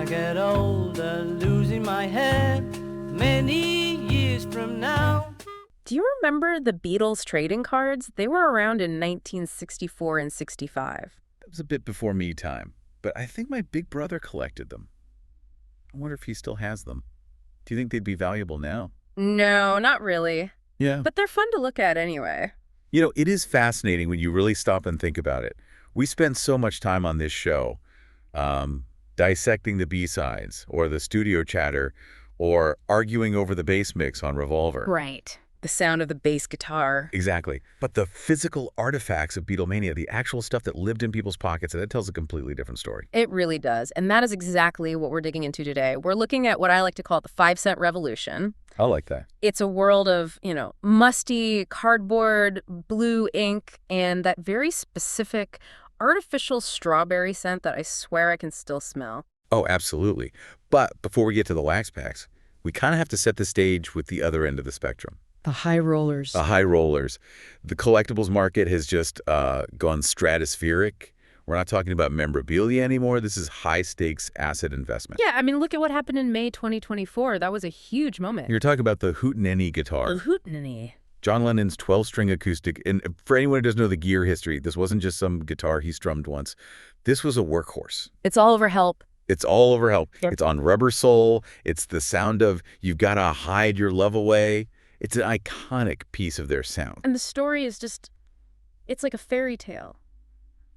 I get older, losing my hair many years from now. Do you remember the Beatles trading cards? They were around in 1964 and 65. That was a bit before me time, but I think my big brother collected them. I wonder if he still has them. Do you think they'd be valuable now? No, not really. Yeah. But they're fun to look at anyway. You know, it is fascinating when you really stop and think about it. We spend so much time on this show dissecting the B-sides or the studio chatter or arguing over the bass mix on Revolver. Right. The sound of the bass guitar. Exactly. But the physical artifacts of Beatlemania, the actual stuff that lived in people's pockets, that tells a completely different story. It really does. And that is exactly what we're digging into today. We're looking at what I like to call the 5-cent revolution. I like that. It's a world of, musty cardboard, blue ink, and that very specific artificial strawberry scent that I swear I can still smell. Oh, absolutely. But before we get to the wax packs, we kind of have to set the stage with the other end of the spectrum. The high rollers. The high rollers. The collectibles market has just gone stratospheric. We're not talking about memorabilia anymore. This is high-stakes asset investment. Yeah, I mean, look at what happened in May 2024. That was a huge moment. You're talking about the Hootenanny guitar. The Hootenanny. John Lennon's 12-string acoustic. And for anyone who doesn't know the gear history, this wasn't just some guitar he strummed once. This was a workhorse. It's all over help. It's all over help. Yep. It's on rubber sole. It's the sound of you've got to hide your love away. It's an iconic piece of their sound. And the story is just, it's like a fairy tale.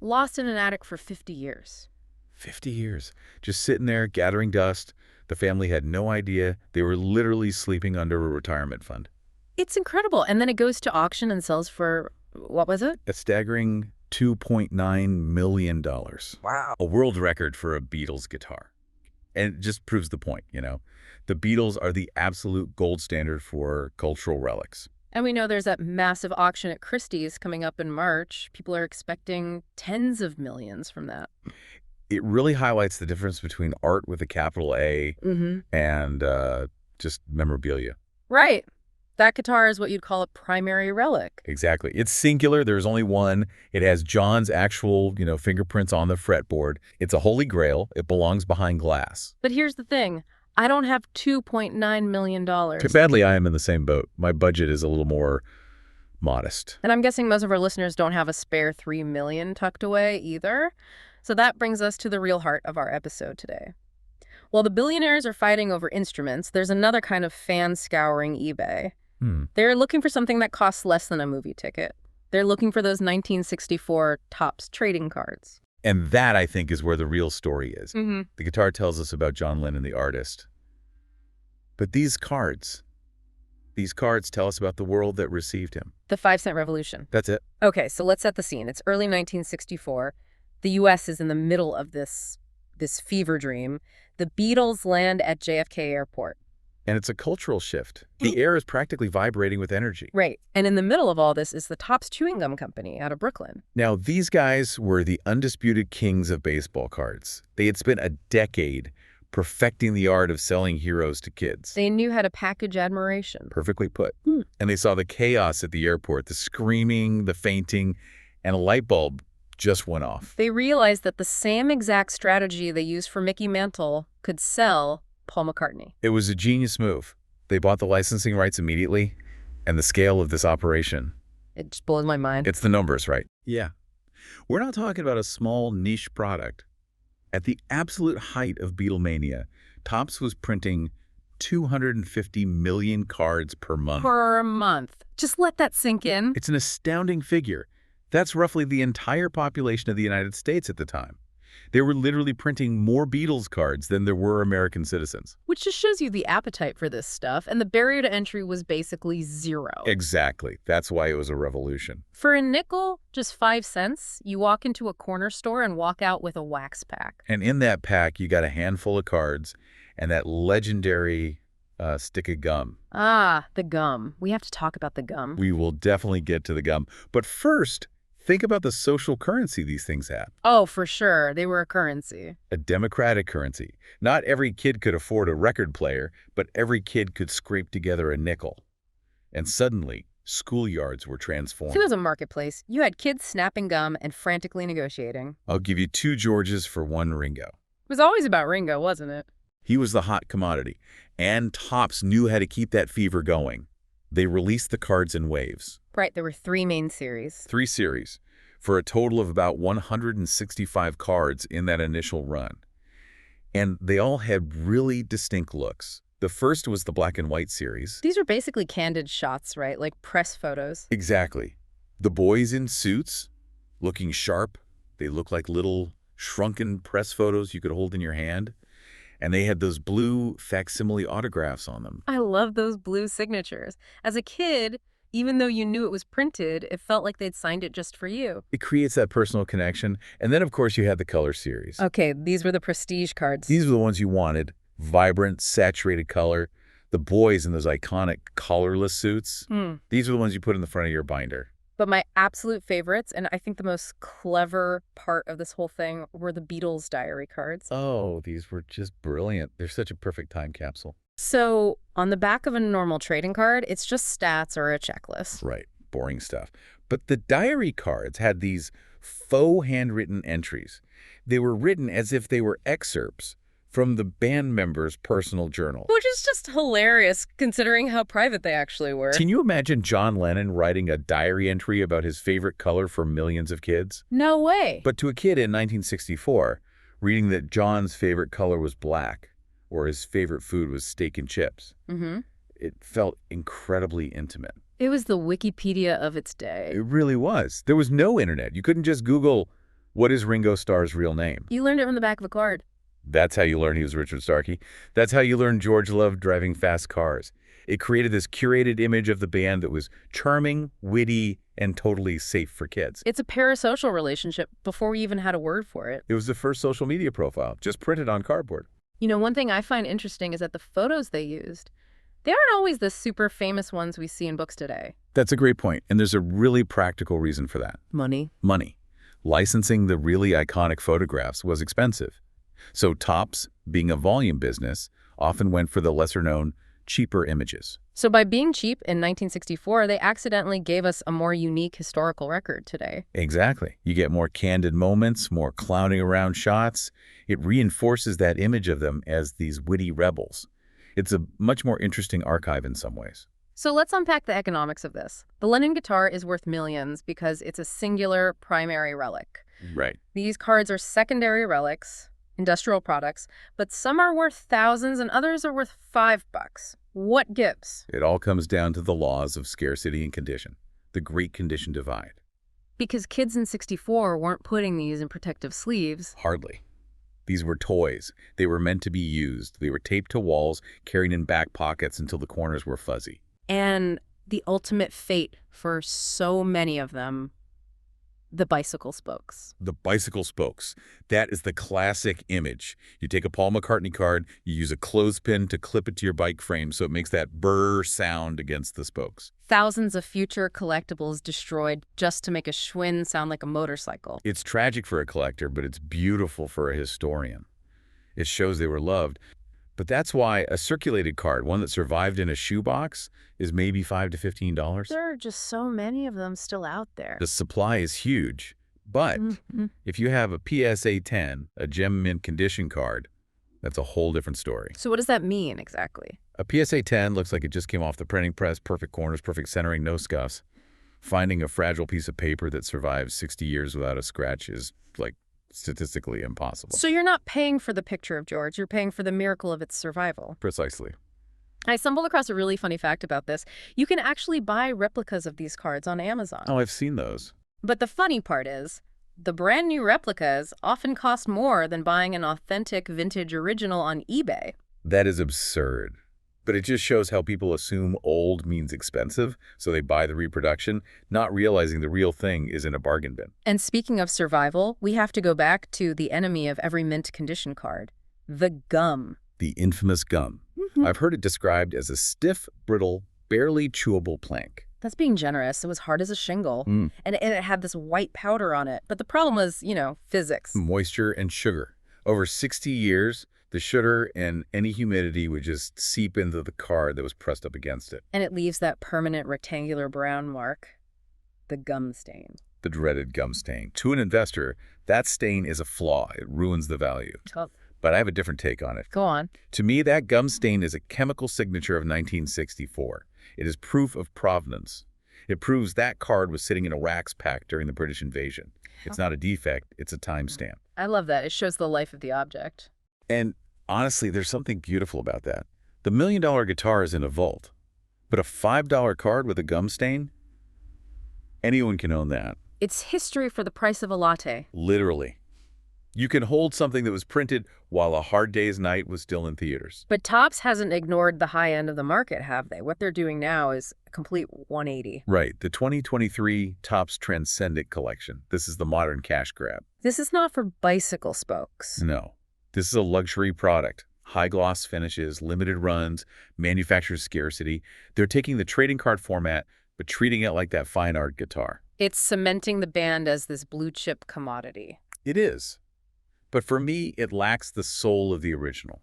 Lost in an attic for 50 years. 50 years. Just sitting there gathering dust. The family had no idea. They were literally sleeping under a retirement fund. It's incredible. And then it goes to auction and sells for, what was it? A staggering $2.9 million. Wow. A world record for a Beatles guitar. And it just proves the point, The Beatles are the absolute gold standard for cultural relics. And we know there's that massive auction at Christies coming up in March. People are expecting tens of millions from that. It really highlights the difference between art with a capital A and just memorabilia. Right. That guitar is what you'd call a primary relic. Exactly. It's singular. There's only one. It has John's actual, fingerprints on the fretboard. It's a holy grail. It belongs behind glass. But here's the thing. I don't have $2.9 million. Too badly, I am in the same boat. My budget is a little more modest. And I'm guessing most of our listeners don't have a spare $3 million tucked away either. So that brings us to the real heart of our episode today. While the billionaires are fighting over instruments, there's another kind of fan scouring eBay. They're looking for something that costs less than a movie ticket. They're looking for those 1964 Topps trading cards. And that, I think, is where the real story is. The guitar tells us about John Lennon, the artist. But these cards tell us about the world that received him. The 5-cent revolution. That's it. Okay, so let's set the scene. It's early 1964. The U.S. is in the middle of this fever dream. The Beatles land at JFK Airport. And it's a cultural shift. The air is practically vibrating with energy. Right. And in the middle of all this is the Topps Chewing Gum Company out of Brooklyn. Now, these guys were the undisputed kings of baseball cards. They had spent a decade perfecting the art of selling heroes to kids. They knew how to package admiration. Perfectly put. And they saw the chaos at the airport, the screaming, the fainting, and a light bulb just went off. They realized that the same exact strategy they used for Mickey Mantle could sell Paul McCartney. It was a genius move. They bought the licensing rights immediately, and the scale of this operation. It just blows my mind. It's the numbers, right? Yeah. We're not talking about a small niche product. At the absolute height of Beatlemania, Topps was printing 250 million cards per month. Per month. Just let that sink in. It's an astounding figure. That's roughly the entire population of the United States at the time. They were literally printing more Beatles cards than there were American citizens. Which just shows you the appetite for this stuff, and the barrier to entry was basically zero. Exactly. That's why it was a revolution. For a nickel, just 5 cents, you walk into a corner store and walk out with a wax pack. And in that pack, you got a handful of cards and that legendary stick of gum. Ah, the gum. We have to talk about the gum. We will definitely get to the gum. But first, think about the social currency these things had. Oh, for sure. They were a currency. A democratic currency. Not every kid could afford a record player, but every kid could scrape together a nickel. And suddenly, schoolyards were transformed. So it was a marketplace. You had kids snapping gum and frantically negotiating. I'll give you 2 Georges for 1 Ringo. was always about Ringo, wasn't it? He was the hot commodity, and Topps knew how to keep that fever going. They released the cards in waves. Right, there were 3 main series. 3 series, for a total of about 165 cards in that initial run. And they all had really distinct looks. The first was the black and white series. These were basically candid shots, right? Like press photos. Exactly. The boys in suits, looking sharp. They looked like little shrunken press photos you could hold in your hand. And they had those blue facsimile autographs on them. I love those blue signatures. As a kid, even though you knew it was printed, it felt like they'd signed it just for you. It creates that personal connection. And then, of course, you had the color series. Okay, these were the prestige cards. These were the ones you wanted. Vibrant, saturated color. The boys in those iconic collarless suits. These are the ones you put in the front of your binder. But my absolute favorites, and I think the most clever part of this whole thing, were the Beatles diary cards. Oh, these were just brilliant. They're such a perfect time capsule. So on the back of a normal trading card, it's just stats or a checklist. Right. Boring stuff. But the diary cards had these faux handwritten entries. They were written as if they were excerpts from the band members' personal journal. Which is just hilarious, considering how private they actually were. Can you imagine John Lennon writing a diary entry about his favorite color for millions of kids? No way. But to a kid in 1964, reading that John's favorite color was black, or his favorite food was steak and chips, it felt incredibly intimate. It was the Wikipedia of its day. It really was. There was no internet. You couldn't just Google, what is Ringo Starr's real name? You learned it from the back of a card. That's how you learn he was Richard Starkey. That's how you learn George loved driving fast cars. It created this curated image of the band that was charming, witty, and totally safe for kids. It's a parasocial relationship before we even had a word for it. It was the first social media profile, just printed on cardboard. You know, one thing I find interesting is that the photos they used, they aren't always the super famous ones we see in books today. That's a great point, and there's a really practical reason for that. Money. Money. Licensing the really iconic photographs was expensive. So Topps, being a volume business, often went for the lesser-known, cheaper images. So by being cheap in 1964, they accidentally gave us a more unique historical record today. Exactly. You get more candid moments, more clowning around shots. It reinforces that image of them as these witty rebels. It's a much more interesting archive in some ways. So let's unpack the economics of this. The Lennon guitar is worth millions because it's a singular primary relic. Right. These cards are secondary relics, industrial products, but some are worth thousands and others are worth $5. What gives? It all comes down to the laws of scarcity and condition, the great condition divide. Because kids in '64 weren't putting these in protective sleeves. Hardly. These were toys. They were meant to be used. They were taped to walls, carried in back pockets until the corners were fuzzy. And the ultimate fate for so many of them, the bicycle spokes. The bicycle spokes. That is the classic image. You take a Paul McCartney card, you use a clothespin to clip it to your bike frame so it makes that brr sound against the spokes. Thousands of future collectibles destroyed just to make a Schwinn sound like a motorcycle. It's tragic for a collector, but it's beautiful for a historian. It shows they were loved. But that's why a circulated card, one that survived in a shoebox, is maybe $5 to $15. There are just so many of them still out there. The supply is huge. But if you have a PSA 10, a gem mint condition card, that's a whole different story. So what does that mean exactly? A PSA 10 looks like it just came off the printing press, perfect corners, perfect centering, no scuffs. Finding a fragile piece of paper that survives 60 years without a scratch is, like, statistically impossible. So you're not paying for the picture of George, you're paying for the miracle of its survival. Precisely. I stumbled across a really funny fact about this. You can actually buy replicas of these cards on Amazon. Oh, I've seen those. But the funny part is, the brand new replicas often cost more than buying an authentic vintage original on eBay. That is absurd. But it just shows how people assume old means expensive, so they buy the reproduction, not realizing the real thing is in a bargain bin. And speaking of survival, we have to go back to the enemy of every mint condition card, the gum. The infamous gum. I've heard it described as a stiff, brittle, barely chewable plank. That's being generous. It was hard as a shingle, and it had this white powder on it. But the problem was, you know, physics. Moisture and sugar. Over 60 years, the sugar and any humidity would just seep into the card that was pressed up against it. And it leaves that permanent rectangular brown mark, the gum stain. The dreaded gum stain. To an investor, that stain is a flaw. It ruins the value. Tough. but I have a different take on it. Go on. To me, that gum stain is a chemical signature of 1964. It is proof of provenance. It proves that card was sitting in a wax pack during the British invasion. It's not a defect, it's a timestamp. I love that. It shows the life of the object. And honestly, there's something beautiful about that. The $1 million guitar is in a vault, but a $5 card with a gum stain? Anyone can own that. It's history for the price of a latte. Literally. You can hold something that was printed while A Hard Day's Night was still in theaters. But Topps hasn't ignored the high end of the market, have they? What they're doing now is a complete 180. Right. The 2023 Topps Transcendent Collection. This is the modern cash grab. This is not for bicycle spokes. No. This is a luxury product. High gloss finishes, limited runs, manufacturer scarcity. They're taking the trading card format, but treating it like that fine art guitar. It's cementing the band as this blue chip commodity. It is. But for me, it lacks the soul of the original.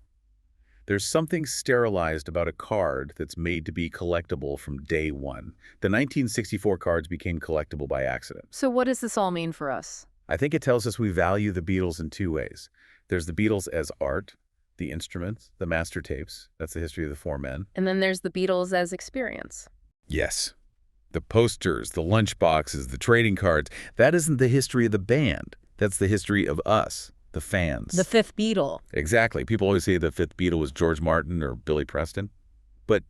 There's something sterilized about a card that's made to be collectible from day one. The 1964 cards became collectible by accident. So what does this all mean for us? I think it tells us we value the Beatles in two ways. There's the Beatles as art, the instruments, the master tapes. That's the history of the four men. And then there's the Beatles as experience. Yes. The posters, the lunch boxes, the trading cards. That isn't the history of the band. That's the history of us. The fans. The fifth Beatle. Exactly. People always say the fifth Beatle was George Martin or Billy Preston. But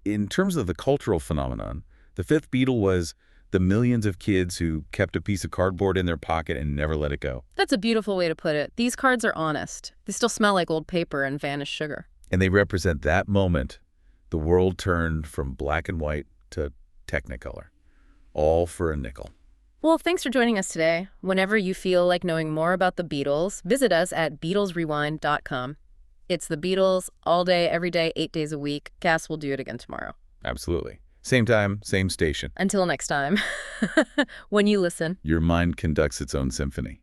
in terms of the cultural phenomenon, the fifth Beatle was the millions of kids who kept a piece of cardboard in their pocket and never let it go. That's a beautiful way to put it. These cards are honest. They still smell like old paper and vanished sugar. And they represent that moment the world turned from black and white to Technicolor. All for a nickel. Well, thanks for joining us today. Whenever you feel like knowing more about the Beatles, visit us at BeatlesRewind.com. It's the Beatles all day, every day, 8 days a week. Cass will do it again tomorrow. Absolutely. Same time, same station. Until next time, when you listen, Your mind conducts its own symphony.